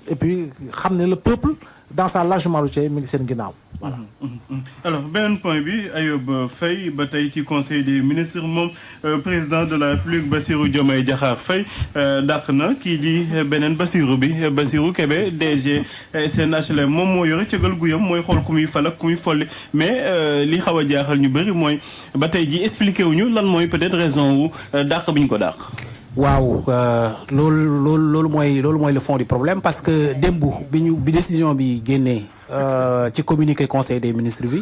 et puis xam ne le peuple dans sa large majorité mi ngi seen ginnaaw voilà. Alors beneen point bi Ayob Faye ba tey ci conseil des ministres moom président de la République Bassirou Diomaye Diakhar Faye dàq na kii di beneen Bassirou Kébé DG SNHLM moom moo yore cëgal guyam mooy xool ku muy fal ak ku muy folli mais li xaw a jaaxal ñu bëri mooy ba tey ji expliqué wuñu lan mooy peut-être raison wu dàq bi ñu ko dàq. waaw loolu mooy le fond du problème parce que démb bi décision bi génnee ci communiqué conseil des ministres bi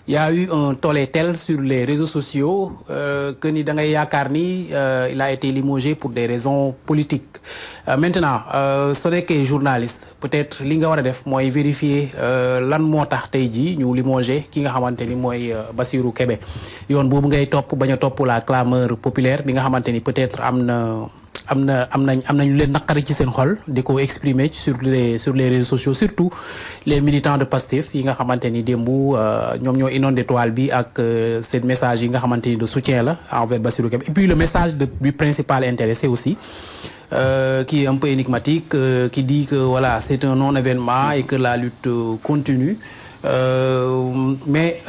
y a eu un tollé tel sur les réseaux sociaux que ni da ngay yaakaar ni il a été limogé pour des raisons politiques maintenant su nekkee journaliste peut-être li nga war a def mooy vérifier lan moo tax tey jii ñu limogé ki nga xamante ni mooy Bassirou Kébé yoon boobu ngay topp bañ a topp la clameur populaire bi nga xamante ni peut-être am nañu leen naqari ci seen xol di ko exprimer sur les réseaux sociaux surtout les militants de Pastef yi nga xamante ni démb ñoom ñoo inondé toile bi ak seen message yi nga xamante ni de soutien la envers Bassirou Kébé et puis le message du principal intéressé aussi qui est un peu énigmatique qui dit que voilà c'est un non-événement et que la lutte continue. Mais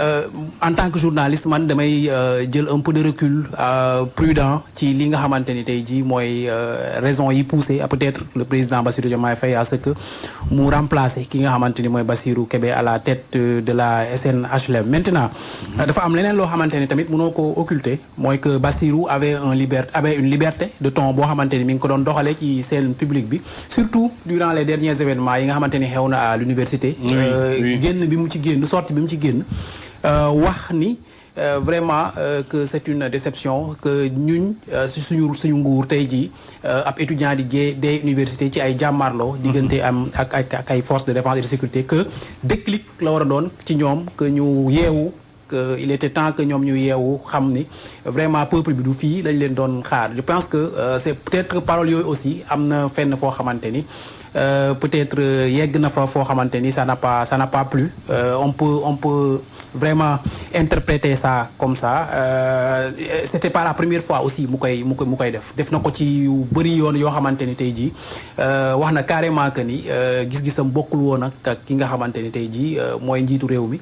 en tant que journaliste man damay jël un peu de recul prudent ci li nga xamante ni tey jii mooy raison yi poussé peut-être le président Bassirou Diomaye Faye à ce que mu remplacer ki nga xamante ni mooy Bassirou Kébé à la tête de la SNHLM. Maintenant dafa am leneen loo xamante ni tamit mënoo ko occulter mooy que Bassirou avait une liberté de ton boo xamante ni mi ngi ko doon doxalee ci scène publique bi surtout durant les derniers événements yi nga xamante ni xew na à l'université génn bi mu ci génn sortie bi mu ci génn wax ni vraiment que c'est une déception que ñun suñu nguur tey jii ab étudiant di des universités ci ay jàmmarloo diggante am ak ay forces de défense et de sécurité que déclic la war a doon ci ñoom que ñu yeewu que il était temps que ñoom ñu yeewu xam ni vraiment peuple bi du fii lañ leen doon xaar je pense que c'est peut-être que paroles yooyu aussi am na fenn foo xamante ni peut-être yegg na fa foo xamante ni ça n'a pas plu on peut vraiment interpréter ça comme ça c'était pas la première fois aussi mu koy def na ko ci yu bëri yoon yoo xamante ni tey jii wax na carrément que ni gis-gisam bokkul woon ak ki nga xamante ni tey jii mooy njiitu réew mi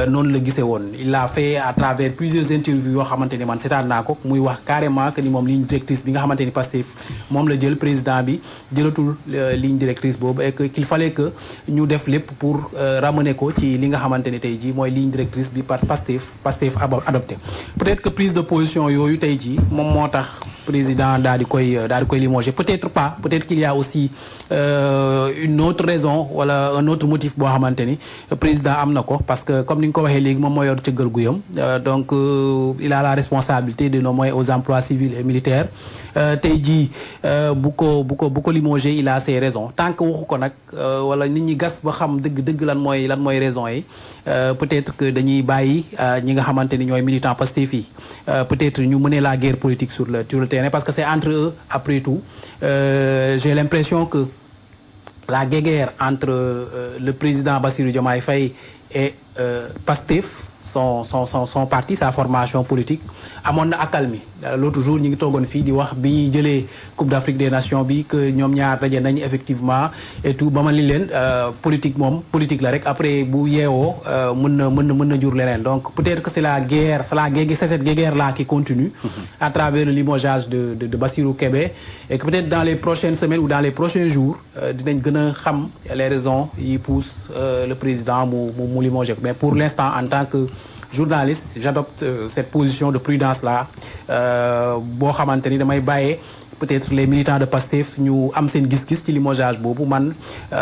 noonu la gisee woon il l'a fait à travers plusieurs interviews yoo xamante ni man seetaan naa ko muy wax carrément que ni moom ligne directrice bi nga xamante ni Pastef moom la jël président bi jëlatul ligne directrice boobu et que qu'il fallait que ñu def lépp pour ramener ko ci li nga xamante ni tey jii mooy ligne directrice bi par Pastef adopté peut-être que prise de position yooyu tey jii moom moo tax président daal di koy limoger peut-être pas peut-être qu'il y a aussi une autre raison wala un autre motif boo xamante ni président am na ko parce que comme ni nga ko waxee léegi moom moo yor cëggal guyam donc il a la responsabilité de nos moyens aux emplois civils et militaires tey jii bu ko limogé il a ses raisons tant que waxu ko nag wala nit ñi gas ba xam dëgg lan mooy raison yi peut-être que dañuy bàyyi ñi nga xamante ni ñooy militants Pastef yi peut-être ñu mener la guerre politique sur le terrain parce que c'est entre eux après tout j'ai l'impression que la guerre entre le président Bassirou Diomaye Faye et Pastef son parti sa formation politique amoon na accalmie l'autre jour ñi ngi toogoon fii di wax bi ñuy jëlee Coupe d'Afrique des Nations bi que ñoom ñaar daje nañ effectivement et tout ba ma li leen politique moom politique la rek après bu yeewoo mën na jur leneen donc peut-être que c'est cette guerre là qui continue à travers le limogeage de Bassirou Kébé et que peut-être dans les prochaines semaines ou dans les prochains jours dinañ gën a xam les raisons yi poussent le président mu limoger mais pour l'instant en tant que journaliste j'adopte cette position de prudence là boo xamante ni damay bàyyee peut-être les militants de Pastef ñu am seen gis-gis ci limogeage boobu man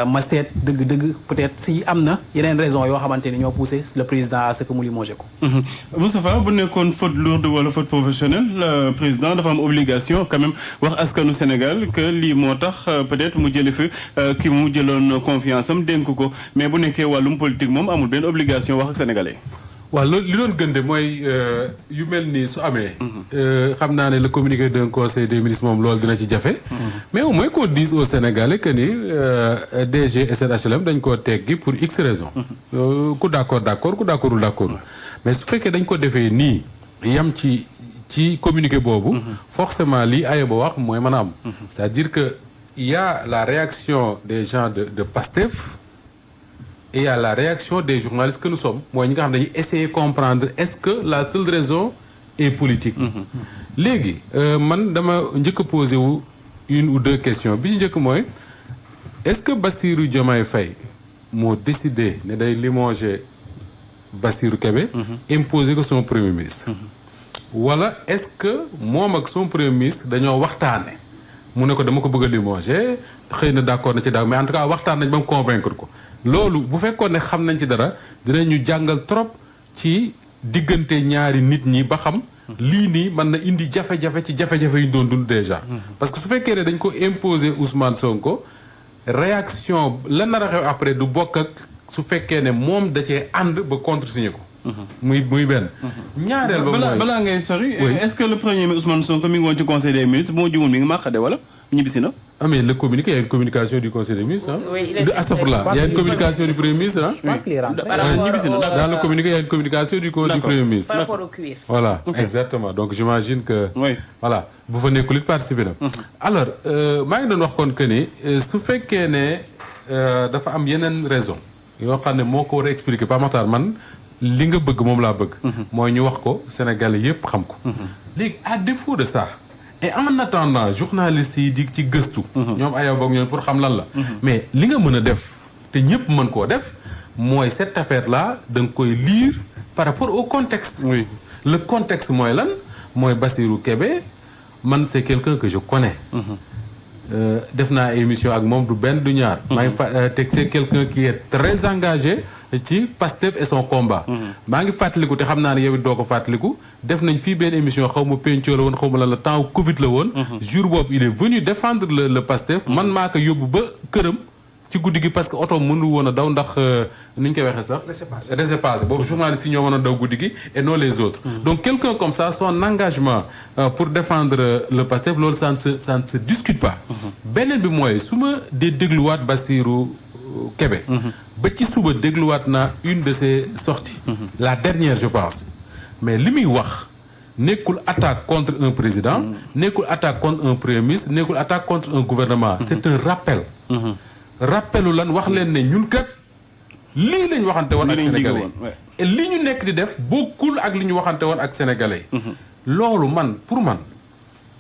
ma seet dëgg peut-être si am na yeneen raison yoo xamante ni ñoo poussé le président à ce que mu limogé ko. Moustapha bu nekkoon faute lourde wala faute professionnelle le président dafa am obligation quand même wax askanu Sénégal que lii moo tax peut-être mu jëlee fi ki mu jëloon confiance am dénk ko mais bu nekkee wàllum politique moom amul benn obligation wax ak sénégalais. waaw li doon gën de mooy yu mel nii su amee. xam naa ne le communiqué d'un conseil des ministres moom loolu dina ci jafe. mais au moins qu'on dise aux Sénégalais que ni DG SNHLM dañ koo teggi pour X raison. ku d'accord ku d'accordul d'accord mais su fekkee dañ ko defee nii yam ci communiqué boobu. forcément lii Ayoba wax mooy mën a am. c'est-à-dire que il y a la réaction des gens de Pastef et il y a la réaction des journalistes que nous sommes mooy ñi nga xam ne dañuy essayer comprendre est-ce que la seule raison est politique. léegi man dama njëkk a posé wu une ou deux questions bi ñu njëkk mooy est-ce que Bassirou Diomaye Faye moo décidé ne day limoger Bassirou Kébé. imposer ko son premier ministre. wala est-ce que moom ak son premier ministre dañoo waxtaane mu ne ko dama ko bëgg a limoger xëy na d'accord na ci daaw mais en tout cas waxtaan nañ ba mu convaincre ko. loolu bu fekkoon ne xam nañ ci dara dinañu jàngal trop ci diggante ñaari nit ñi ba xam lii nii mën na indi jafe-jafe ci jafe-jafe yu ñu doon dund déjà. parce que su fekkee ne dañ ko imposer Ousmane Sonko réaction la nar a xew après du bokk ak su fekkee ne moom da cee ànd ba contresigner ko. muy benn. ñaareel ba mooy balaa ngay sori. est-ce que le premier ministre Ousmane Sonko mi ngi woon ci conseil des ministres bu ma jugul mi ngi màqade wala ñibbisi na. Ah mais le communiqué, il y a une communication du Conseil des ministres. Hein? Oui, Il y a une communication du Premier ministre. Hein? Je pense qu'il est rentré. Dans le communiqué, il y a une communication du Premier ministre. Par rapport au cuir. Voilà, exactement. Donc j'imagine que... Oui. Voilà, vous venez que participer. Alors, maa ngi doon wax kon que ni su fekkee ne dafa am yeneen raison yoo xam ne moo ko war a expliquer Pape Makhtar man li nga bëgg moom laa bëgg. mooy ñu wax ko Sénégalais yépp xam ko. léegi à défaut de ça. et en attendant journalistes yi di ci gëstu. ñoom ayaw boog ñoom pour xam lan la. mais li nga mën a def te ñëpp mën koo def mooy cette affaire là da nga koy lire par rapport au contexte. Oui. Le contexte mooy lan mooy Bassirou Kébé man c'est quelqu'un que je connais. def naa émission ak moom du benn du ñaar. maa ngi teg c'est quelqu'un qui est très engagé ci Pastef et son combat. maa ngi fàttaliku te xam naa ne yow it doo ko fàttaliku def nañ fii benn émission xaw ma pencoo la woon xaw ma lan la temps Covid la woon. jour boobu il est venu défendre le Pastef. man maa ko yóbbu ba këram ci guddi gi parce que oto mënu woon a daw ndax ni ñu koy waxee sax. laissez-passer boobu journaliste yi ñoo mën a daw guddi gi et non les autres. donc quelqu'un comme ça son engagement pour défendre le Pastef loolu ça ne se discute pas. beneen bi mooy su ma dee dégluwaat Bassirou Kébé. ba ci suba dégluwaat naa une de ses sorties. la dernière je pense mais li muy wax nekkul attaque contre un président. nekkul attaque contre un premier ministre nekkul attaque contre un gouvernement. c'est un rappel. rappelu lan wax leen ne ñun kat lii lañ waxante woon ak sénégalais et li ñu nekk di def bokkul ak li ñu waxante woon ak sénégalais loolu man pour man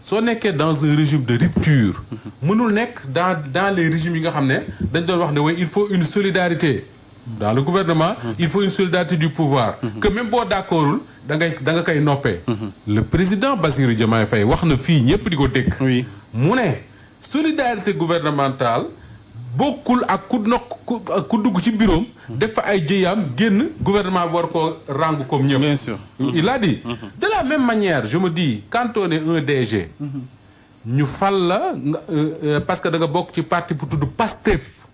soo nekkee dans un régime de rupture mënul nekk dans les régimes yi nga xam ne dañ doon wax ne way il faut une solidarité dans le gouvernement il faut une solidarité du pouvoir que même boo d'accordul da nga koy noppee le président Bassirou Diomaye Faye wax na fii ñëpp di ko dégg mu ne solidarité gouvernementale bokkul ak ku dugg ci bureau def fa ay jëyaam génn gouvernement bi war koo ràng comme ñëpp. Bien sûr. Il a dit. De la même manière je me dis quand on est un DG. ñu fal la parce que da nga bokk ci parti bu tudd PASTEF.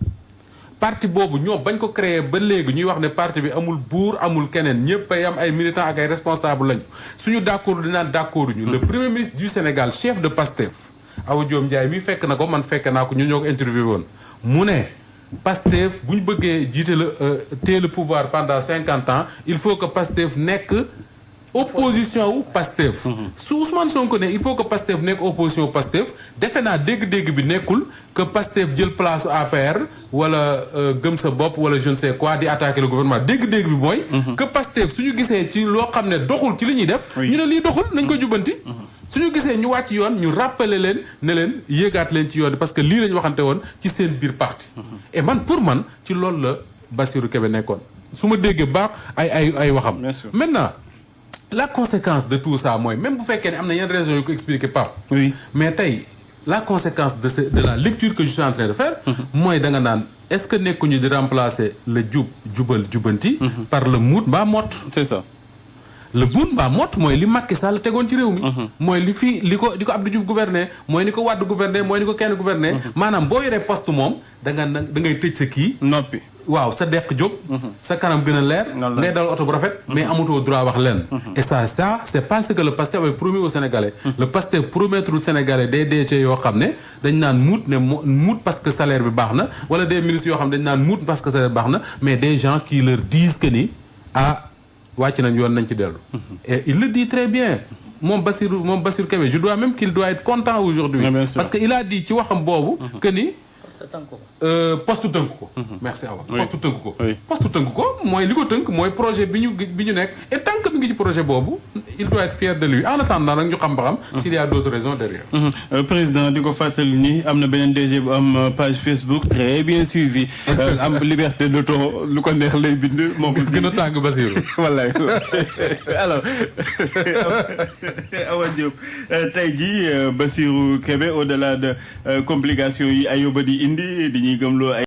parti boobu ñoo bañ ko créer ba léegi ñuy wax ne parti bi amul buur amul keneen ñëpp ay am ay militants ak ay responsables lañu suñu d'accord dinaan d'accord ñu. le premier ministre du Sénégal chef de PASTEF. Awa Diom Ndiaye mi fekk na ko man fekk naa ko ñu ñoo ko interviewé woon. mu ne Pastef bu ñu bëggee jiite le pouvoir pendant 50 ans il faut que Pastef nekk opposition wu Pastef. su Ousmane Sonko ne il faut que Pastef nekk opposition wu Pastef defe naa dégg-dégg bi nekkul que Pastef jël place APR wala gëm sa bopp wala je ne sais quoi di attaquer le gouvernement dégg-dégg bi mooy. que Pastef suñu gisee ci loo xam ne doxul ci li ñuy def. ñu ne lii doxul nañ ko jubbanti. suñu gisee ñu wàcc yoon ñu rappeler leen ne leen yéegaat leen ci yoon parce que lii lañu waxante woon ci seen biir parti. et man pour man ci loolu la Bassirou Kébé nekkoon su ma déggee baax ay waxam. maintenant la conséquence de tout ça mooy même bu fekkee ne am na yenn raisons yu ko expliquer pas. oui mais tey la conséquence de la lecture que je suis en train de faire. mooy da nga naan est-ce que nekkuñu di remplacer le jubal jubanti. par le muut mbaa mott. c'est ça. le buun mbaa mott mooy li Macky Sall tegoon ci réew mi. mooy li ko Abdou Diouf gouverner mooy ni ko Wade gouverner mooy ni ko kenn gouverner. maanaam boo yoree poste moom da ngay tëj sa kii. noppi. waaw sa deq jóg. sa kanam gën a leer. ngay dal oto bu rafet. mais amutoo droit wax leen. et ça c'est pas ce que le Pastef avait promis aux Sénégalais. le Pastef promettre Sénégalais des DG yoo xam ne dañ naan muut parce que salaire bi baax na wala des ministres yoo xam ne dañ naan muut parce que salaire bi baax na mais des gens qui leur disent que ni wàcc nañ yoon nañ ci dellu. et il le dit très bien moom Bassirou Kébé je dois même qu'il doit être content aujourd'hui bien sûr. parce que il a dit ci waxam boobu que ni poste tënk ko merci Awa poste tënk ko poste tënk ko mooy li ko tënk mooy projet bi ñu nekk et tant que mi ngi ci projet boobu il doit être fier de lui en attendant nag ñu xam ba xam s'il y a d'autres raisons derrière président di ko fàttali ni am na beneen DG bu am page Facebook très bien suivi am liberté de ton lu ko neex lay bind moom gën a tàng Bassirou wallaay alors Awa Diop tey jii Bassirou Kébé au-delà de complications yi Ayoba di indi dañuy gëmloo ay